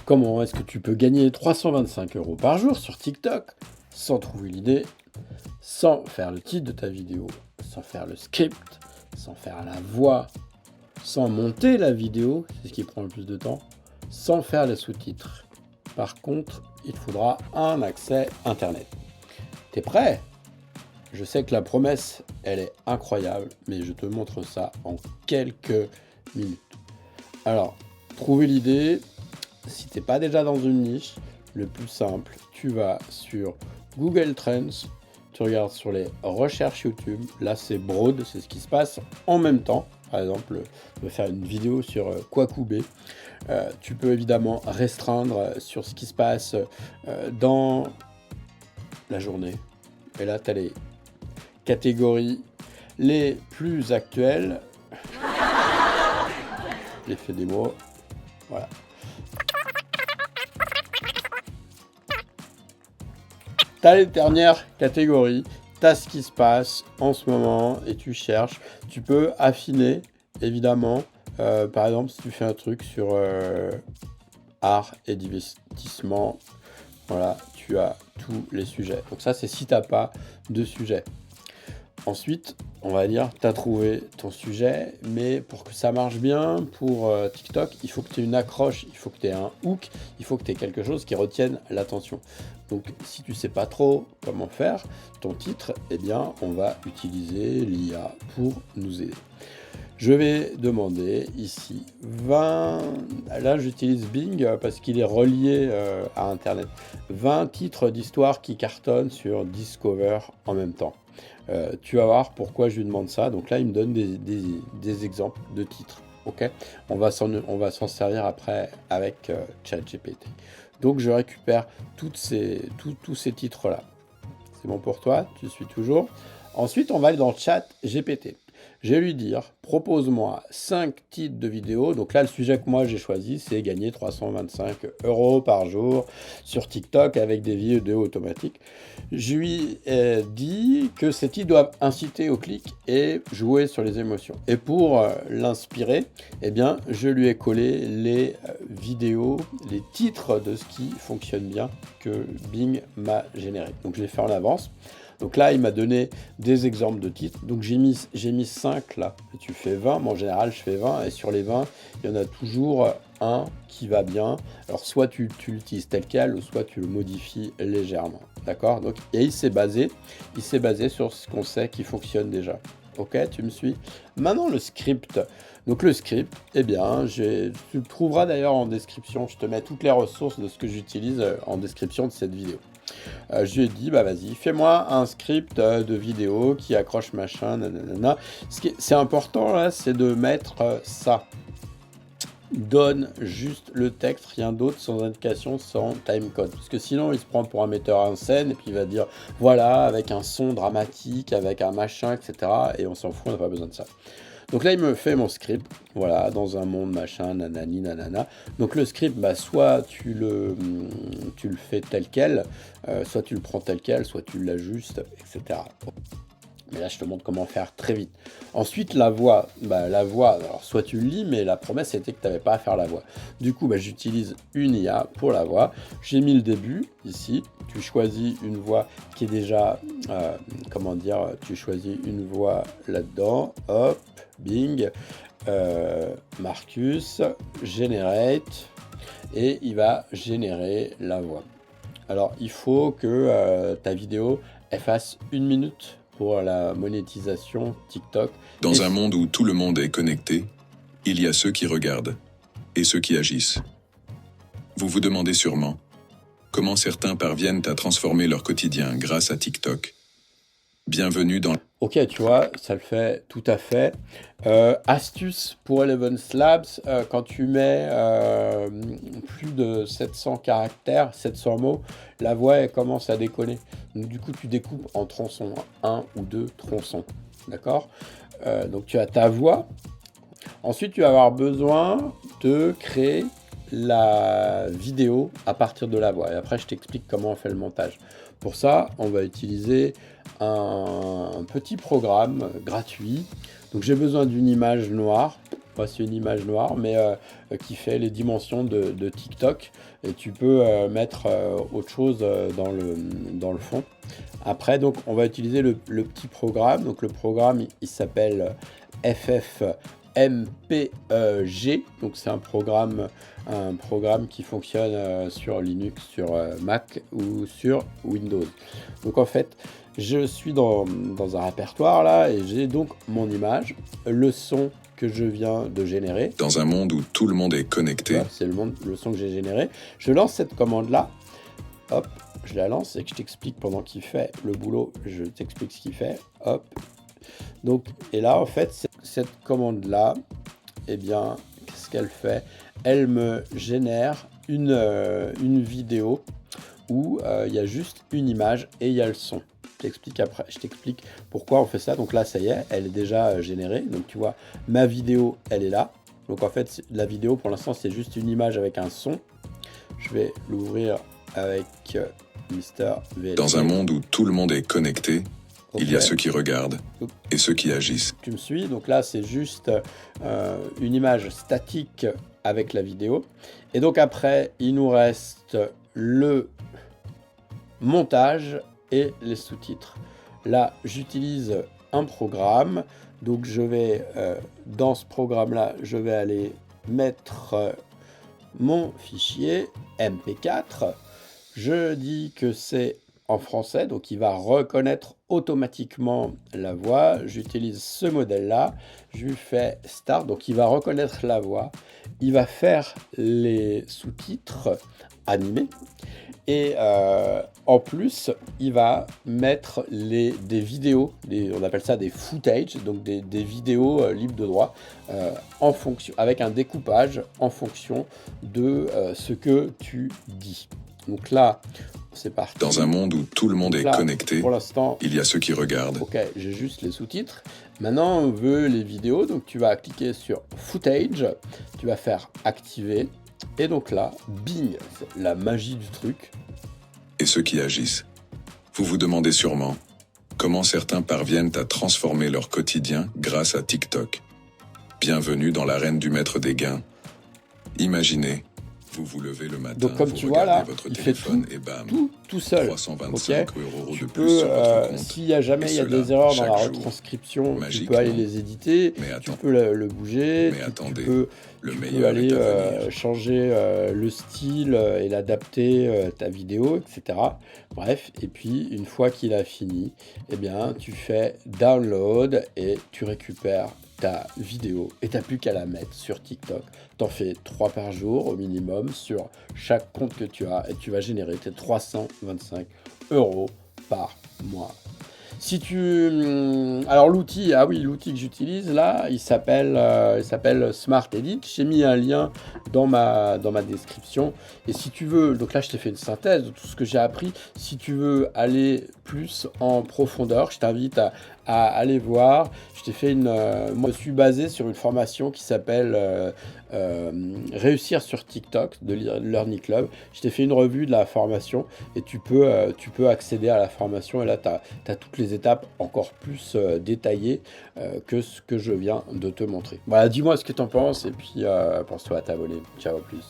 Comment est-ce que tu peux gagner 325 € par jour sur TikTok sans trouver l'idée, sans faire le titre de ta vidéo, sans faire le script, sans faire la voix, sans monter la vidéo, c'est ce qui prend le plus de temps, sans faire les sous-titres. Par contre, il te faudra un accès Internet. T'es prêt? Je sais que la promesse, elle est incroyable, mais je te montre ça en quelques minutes. Alors, trouver l'idée, si t'es pas déjà dans une niche, le plus simple, tu vas sur Google Trends, tu regardes sur les recherches YouTube, là c'est Broad, c'est ce qui se passe en même temps. Par exemple, tu veux faire une vidéo sur Kwakubé. Tu peux évidemment restreindre sur ce qui se passe dans la journée. Et là, tu as les catégories les plus actuelles. L'effet des mots. Voilà. Tu as les dernières catégories. Tu as ce qui se passe en ce moment et tu cherches. Tu peux affiner, évidemment. Par exemple, si tu fais un truc sur art et divertissement, voilà, tu as tous les sujets. Donc ça, c'est si tu n'as pas de sujet. Ensuite, on va dire, tu as trouvé ton sujet, mais pour que ça marche bien, pour TikTok, il faut que tu aies une accroche, il faut que tu aies un hook, il faut que tu aies quelque chose qui retienne l'attention. Donc, si tu ne sais pas trop comment faire ton titre, eh bien, on va utiliser l'IA pour nous aider. Je vais demander ici 20, là j'utilise Bing parce qu'il est relié à Internet, 20 titres d'histoire qui cartonnent sur Discover en même temps. Tu vas voir pourquoi je lui demande ça. Donc là, il me donne des exemples de titres. Ok, on va s'en servir après avec ChatGPT. Donc je récupère tous ces titres-là. C'est bon pour toi? Tu suis toujours? Ensuite, on va aller dans ChatGPT. Je vais lui dire, propose-moi 5 titres de vidéos. Donc là, le sujet que moi j'ai choisi, c'est gagner 325 € par jour sur TikTok avec des vidéos automatiques. Je lui ai dit que ces titres doivent inciter au clic et jouer sur les émotions. Et pour l'inspirer, eh bien, je lui ai collé les vidéos, les titres de ce qui fonctionne bien que Bing m'a généré. Donc je l'ai fait en avance. Donc là, il m'a donné des exemples de titres. Donc j'ai mis 5 là. Et tu fais 20, mais en général, je fais 20. Et sur les 20, il y en a toujours un qui va bien. Alors soit tu l'utilises tel quel, ou soit tu le modifies légèrement. D'accord? Donc, et il s'est basé sur ce qu'on sait qui fonctionne déjà. Ok, tu me suis? Maintenant, le script. Donc le script, eh bien, tu le trouveras d'ailleurs en description. Je te mets toutes les ressources de ce que j'utilise en description de cette vidéo. Je lui ai dit, bah vas-y, fais-moi un script de vidéo qui accroche machin, nanana. C'est important là, c'est de mettre ça. Donne juste le texte, rien d'autre, sans indication, sans timecode. Parce que sinon, il se prend pour un metteur en scène et puis il va dire, voilà, avec un son dramatique, avec un machin, etc. Et on s'en fout, on n'a pas besoin de ça. Donc là, il me fait mon script, voilà, dans un monde machin, nanani, nanana. Donc le script, bah, soit tu le fais tel quel, soit tu le prends tel quel, soit tu l'ajustes, etc. Mais là, je te montre comment faire très vite. Ensuite, la voix, alors soit tu le lis, mais la promesse c'était que tu n'avais pas à faire la voix. Du coup, j'utilise une IA pour la voix. J'ai mis le début ici. Tu choisis une voix qui est déjà, tu choisis une voix là-dedans. Hop, Bing, Marcus, Generate, et il va générer la voix. Alors, il faut que ta vidéo elle fasse 1 minute pour la monétisation TikTok. Dans un monde où tout le monde est connecté, il y a ceux qui regardent et ceux qui agissent. Vous vous demandez sûrement comment certains parviennent à transformer leur quotidien grâce à TikTok. Bienvenue dans... Ok, tu vois, ça le fait tout à fait. Astuce pour Eleven Labs, quand tu mets plus de 700 caractères, 700 mots, la voix elle commence à déconner. Donc du coup, tu découpes en tronçons, 1 ou 2 tronçons. D'accord? Donc tu as ta voix. Ensuite, tu vas avoir besoin de créer la vidéo à partir de la voix. Et après, je t'explique comment on fait le montage. Pour ça, on va utiliser un petit programme gratuit. Donc j'ai besoin d'une image noire. C'est une image noire, mais qui fait les dimensions de TikTok. Et tu peux mettre autre chose dans le fond. Après, donc, on va utiliser le petit programme. Donc, le programme, il s'appelle FFmpeg. Donc, c'est un programme qui fonctionne sur Linux, sur Mac ou sur Windows. Donc, en fait, je suis dans un répertoire là et j'ai donc mon image, le son que je viens de générer. Dans un monde où tout le monde est connecté, Voilà, c'est le son que j'ai généré. Je lance cette commande-là. Hop, je la lance et que je t'explique pendant qu'il fait le boulot. Je t'explique ce qu'il fait. Hop. Donc, et là, en fait, cette commande-là, eh bien, qu'est-ce qu'elle fait? Elle me génère une vidéo où il y a juste une image et il y a le son. Je t'explique pourquoi on fait ça. Donc là, ça y est, elle est déjà générée. Donc tu vois, ma vidéo, elle est là. Donc en fait, la vidéo, pour l'instant, c'est juste une image avec un son. Je vais l'ouvrir avec Mister VLC. dans un monde où tout le monde est connecté, il y a ceux qui regardent et ceux qui agissent. Tu me suis? Donc là, c'est juste une image statique avec la vidéo. Et donc après, il nous reste le montage et les sous-titres. Là, j'utilise un programme. Donc je vais, dans ce programme-là, je vais aller mettre mon fichier MP4. Je dis que c'est en français, donc il va reconnaître automatiquement la voix. J'utilise ce modèle-là, je lui fais Start, donc il va reconnaître la voix. Il va faire les sous-titres animés. Et en plus, il va mettre des vidéos, on appelle ça des footage, donc des vidéos libres de droit, en fonction, avec un découpage en fonction de ce que tu dis. Donc là, c'est parti. Dans un monde où tout le monde est connecté, pour l'instant, il y a ceux qui regardent. Ok, j'ai juste les sous-titres. Maintenant, on veut les vidéos, donc tu vas cliquer sur footage, tu vas faire activer. Et donc là, bing, c'est la magie du truc. Et ceux qui agissent. Vous vous demandez sûrement comment certains parviennent à transformer leur quotidien grâce à TikTok. Bienvenue dans l'arène du maître des gains. Imaginez, vous vous levez le matin, donc comme vous tu vois là, votre il fait téléphone et bam, tout seul. 325 Okay. € Tu de plus peux, sur votre compte. s'il y a jamais il y a cela des erreurs dans la chaque jour. retranscription, tu Magiquement. peux aller les éditer, Mais tu attends. peux le bouger, Mais attendez, tu le peux meilleur aller est à venir. changer le style et l'adapter ta vidéo, etc. Bref, et puis une fois qu'il a fini, eh bien tu fais download et tu récupères ta vidéo et t'as plus qu'à la mettre sur TikTok. T'en fais 3 par jour au minimum sur chaque compte que tu as et tu vas générer tes 325 € par mois. Si tu... Alors l'outil que j'utilise là, il s'appelle Smart Edit. J'ai mis un lien dans ma description. Et si tu veux, donc là je t'ai fait une synthèse de tout ce que j'ai appris. Si tu veux aller plus en profondeur, je t'invite à aller voir. Je t'ai fait moi, je suis basé sur une formation qui s'appelle Réussir sur TikTok de Learning Club. Je t'ai fait une revue de la formation et tu peux accéder à la formation et là tu as toutes les étapes encore plus détaillées que ce que je viens de te montrer. Voilà, dis-moi ce que tu en penses et puis pense-toi à t'abonner. Ciao, à plus.